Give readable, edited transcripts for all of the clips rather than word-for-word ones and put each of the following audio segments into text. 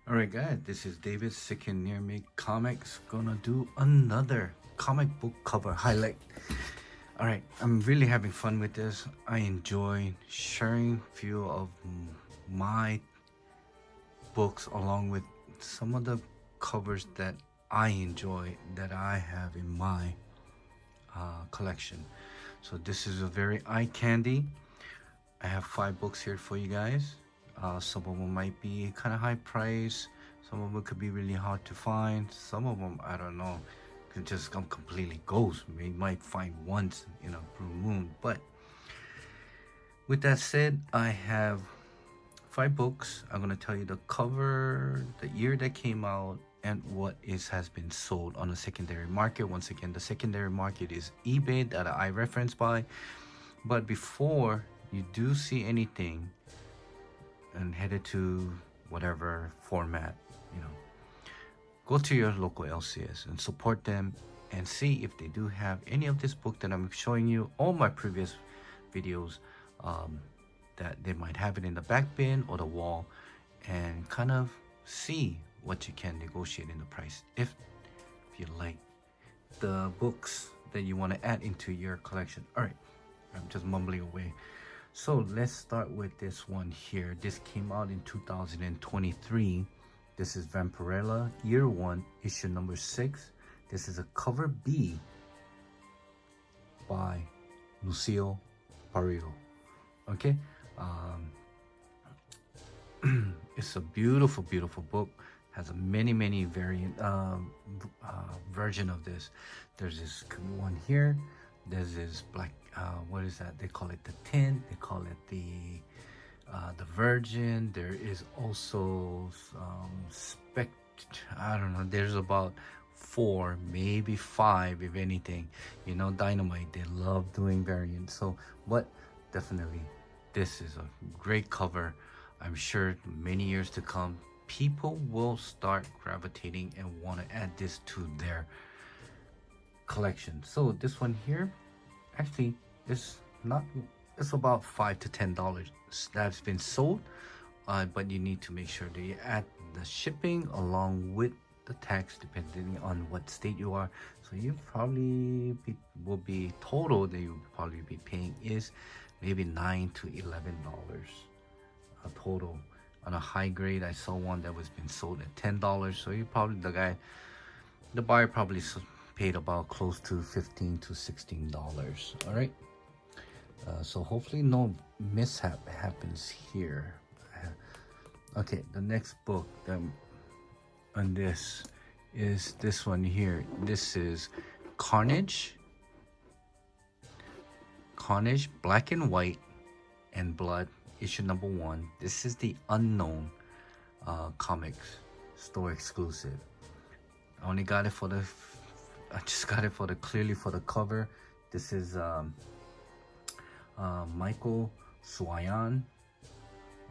Alright guys, this is David Second Near Me Comics. Gonna do another comic book cover highlight. Alright, I'm really having fun with this. I enjoy sharing few of my books along with some of the covers that I enjoy that I have in my collection. So this is a very eye candy. I have 5 books here for you guys. Some of them might be kind of high price. Some of them could be really hard to find. Some of them, I don't know, could just come completely ghost. You might find once in a blue moon. But with that said, I have 5 books. I'm going to tell you the cover, the year that came out, and what has been sold on the secondary market. Once again, the secondary market is eBay that I reference by. But before you do see anything, and headed to whatever format, go to your local LCS and support them and see if they do have any of this book that I'm showing you, all my previous videos, that they might have it in the back bin or the wall, and kind of see what you can negotiate in the price if you like the books that you want to add into your collection. All right, I'm just mumbling away. So let's start with this one here. This came out in 2023. This is Vampirella Year 1, issue number 6. This is a cover B by Lucille Barrio. Okay, it's a beautiful, beautiful book. Has a many variant version of this. There's this one here. There's this black, what is that? They call it the tint. They call it the virgin. There is also I don't know. There's about 4, maybe 5, if anything. Dynamite, they love doing variants. So, but definitely, this is a great cover. I'm sure many years to come, people will start gravitating and want to add this to their collection. So this one here actually is not, it's about $5 to $10 that's been sold, but you need to make sure that you add the shipping along with the tax depending on what state you are. So you probably will be total that you will probably be paying is maybe $9 to $11 a total. On a high grade, I saw one that was been sold at $10, so you probably, the buyer probably paid about close to $15 to $16. All right, so hopefully no mishap happens here. Okay, the next book on this is this one here. This is Carnage, Black and White and Blood, issue number 1. This is the Unknown comics store exclusive. I only got it for the clearly for the cover. This is Michael Suayan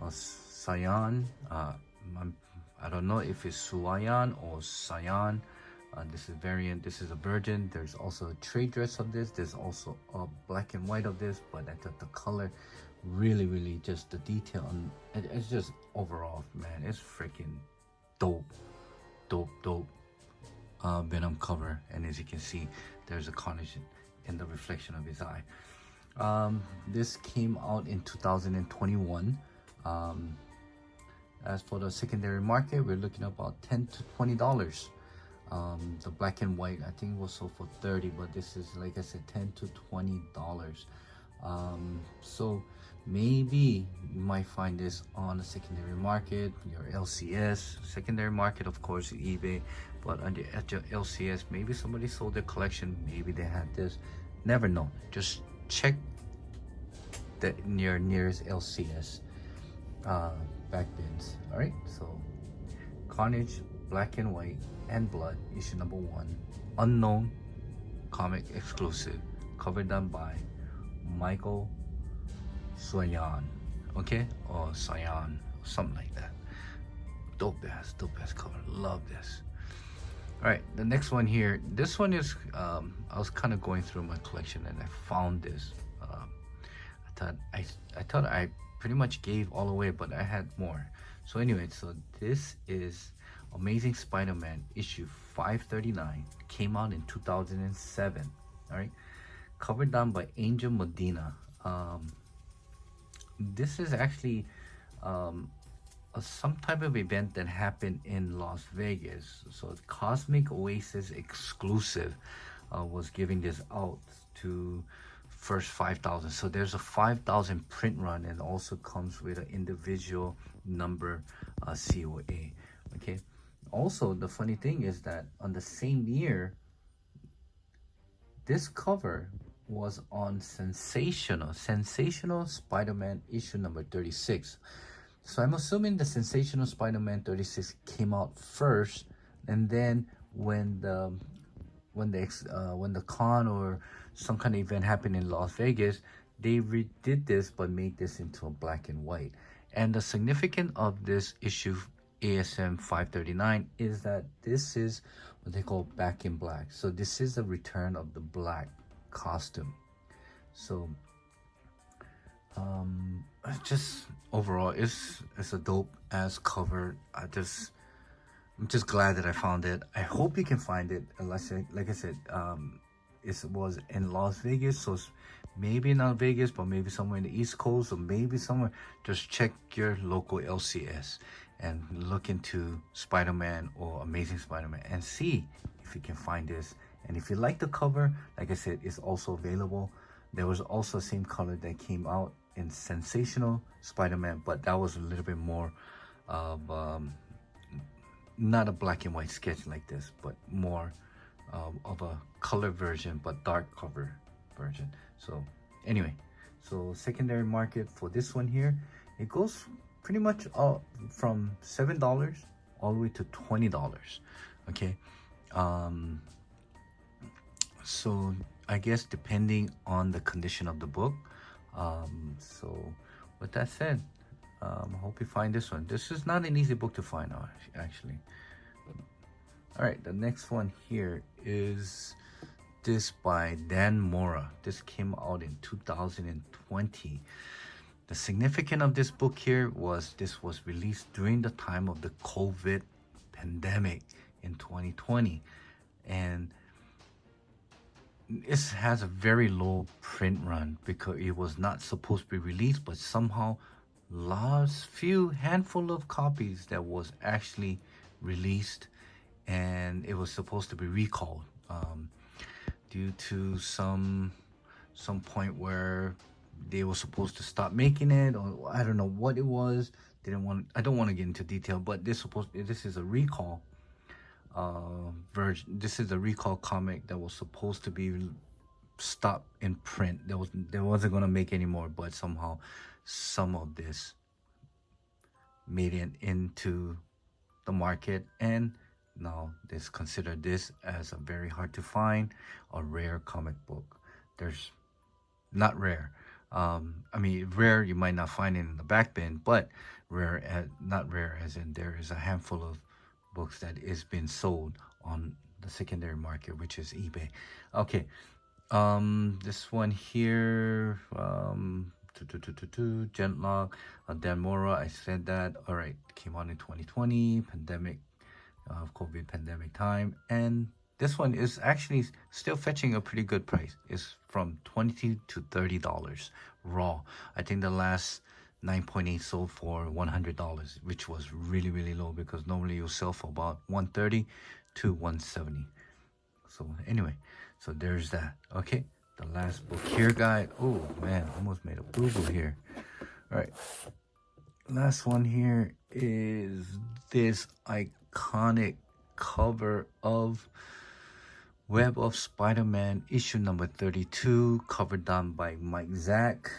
or Sayan. I don't know if it's Suayan or Sayan. This is variant. This is a virgin. There's also a trade dress of this. There's also a black and white of this, but I thought the color really just the detail on it's just overall, man, it's freaking dope Venom cover. And as you can see, there's a Carnage in the reflection of his eye. This came out in 2021. As for the secondary market, we're looking at about $10 to $20. The black and white I think was sold for $30, but this is, like I said, $10 to $20. So maybe you might find this on the secondary market, your LCS. Secondary market, of course, eBay, but at your LCS, maybe somebody sold their collection, maybe they had this. Never know. Just check your nearest LCS back bins. All right, so Carnage, Black and White and Blood, issue number 1, Unknown comic exclusive, cover done by Michael Suayan, okay, or Sayan, something like that. Dope ass cover. Love this. All right, the next one here. This one is I was kind of going through my collection and I found this. I thought I pretty much gave all away, but I had more. So anyway, so this is Amazing Spider-Man issue 539. Came out in 2007. All right, covered down by Angel Medina. This is actually some type of event that happened in Las Vegas. So Cosmic Oasis exclusive was giving this out to first 5,000. So there's a 5,000 print run, and also comes with an individual number COA. Okay. Also, the funny thing is that on the same year, this cover was on Sensational Spider-Man issue number 36. So I'm assuming the Sensational Spider-Man 36 came out first, and then when the con or some kind of event happened in Las Vegas, they redid this but made this into a black and white. And the significance of this issue ASM 539 is that this is what they call back in black. So this is a return of the black costume. So just overall, it's a dope ass cover. I'm just glad that I found it. I hope you can find it. Like I said, it was in Las Vegas, so maybe not Vegas, but maybe somewhere in the East Coast, or maybe somewhere. Just check your local LCS and look into Spider-Man or Amazing Spider-Man and see if you can find this. And if you like the cover, like I said, it's also available. There was also the same color that came out in Sensational Spider-Man, but that was a little bit more of not a black and white sketch like this, but more of a color version, but dark cover version. So anyway, so secondary market for this one here, it goes pretty much from $7 all the way to $20. Okay. So I guess depending on the condition of the book. So with that said, I hope you find this one. This is not an easy book to find out, actually. All right, the next one here is this by Dan Mora. This came out in 2020. The significance of this book here was this was released during the time of the COVID pandemic in 2020. And it has a very low print run because it was not supposed to be released, but somehow last few handful of copies that was actually released, and it was supposed to be recalled due to some point where they were supposed to stop making it, or I don't know what it was. I don't want to get into detail, but this is a recall version. This is a recall comic that was supposed to be stopped in print. There wasn't gonna make any more, but somehow some of this made it into the market, and now this considered this as a very hard to find, a rare comic book. There's not rare. I mean, rare you might not find it in the back bin, but not rare as in there is a handful of books that is being sold on the secondary market, which is eBay. Okay, this one here, Gentlock, Dan Mora, I said that. All right, came out in 2020, pandemic, COVID pandemic time, and this one is actually still fetching a pretty good price. It's from $20 to $30 raw. I think the last 9.8 sold for $100, which was really, really low, because normally you sell for about $130 to $170. So anyway, so there's that. Okay, the last book here, guys. Oh man, almost made a boo-boo here. All right, last one here is this iconic cover of Web of Spider-Man issue number 32, covered down by Mike Zack.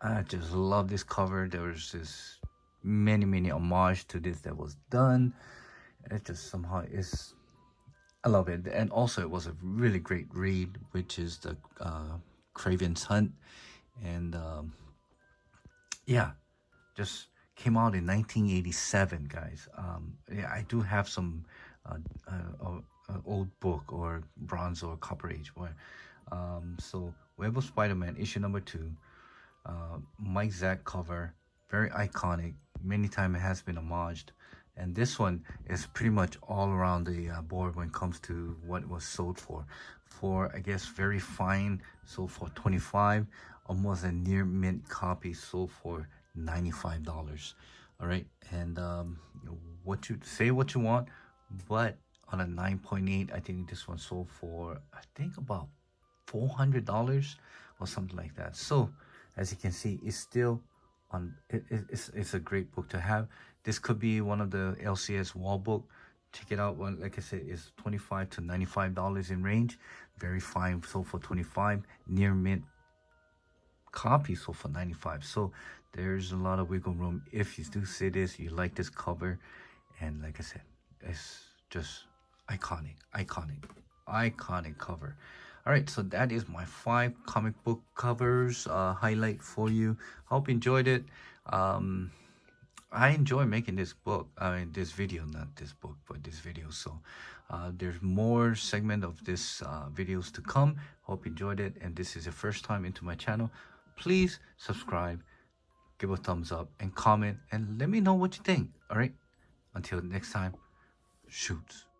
I just love this cover. There was this many homage to this that was done. It just somehow is, I love it. And also it was a really great read, which is the Craven's Hunt. And yeah, just came out in 1987, guys. Yeah, I do have some old book or Bronze or Copper Age where so Web of Spider-Man issue number 2, Mike Zack cover, very iconic. Many times it has been homaged. And this one is pretty much all around the board when it comes to what it was sold for. For, I guess, very fine, sold for $25. Almost a near mint copy, sold for $95. All right. And what you say what you want, but on a 9.8, I think this one sold for, I think, about $400 or something like that. So as you can see, it's still on it's a great book to have. This could be one of the LCS wall book. Check it out. One, like I said, is $25 to $95 in range. Very fine, sold for $25. Near mint copy sold for $95. So there's a lot of wiggle room if you do see this, you like this cover. And like I said, it's just iconic cover. All right, so that is my 5 comic book covers highlight for you. Hope you enjoyed it. I enjoy making this book, this video, not this book, but this video. So there's more segment of this videos to come. Hope you enjoyed it. And this is your first time into my channel, please subscribe, give a thumbs up, and comment, and let me know what you think. All right, until next time, shoots.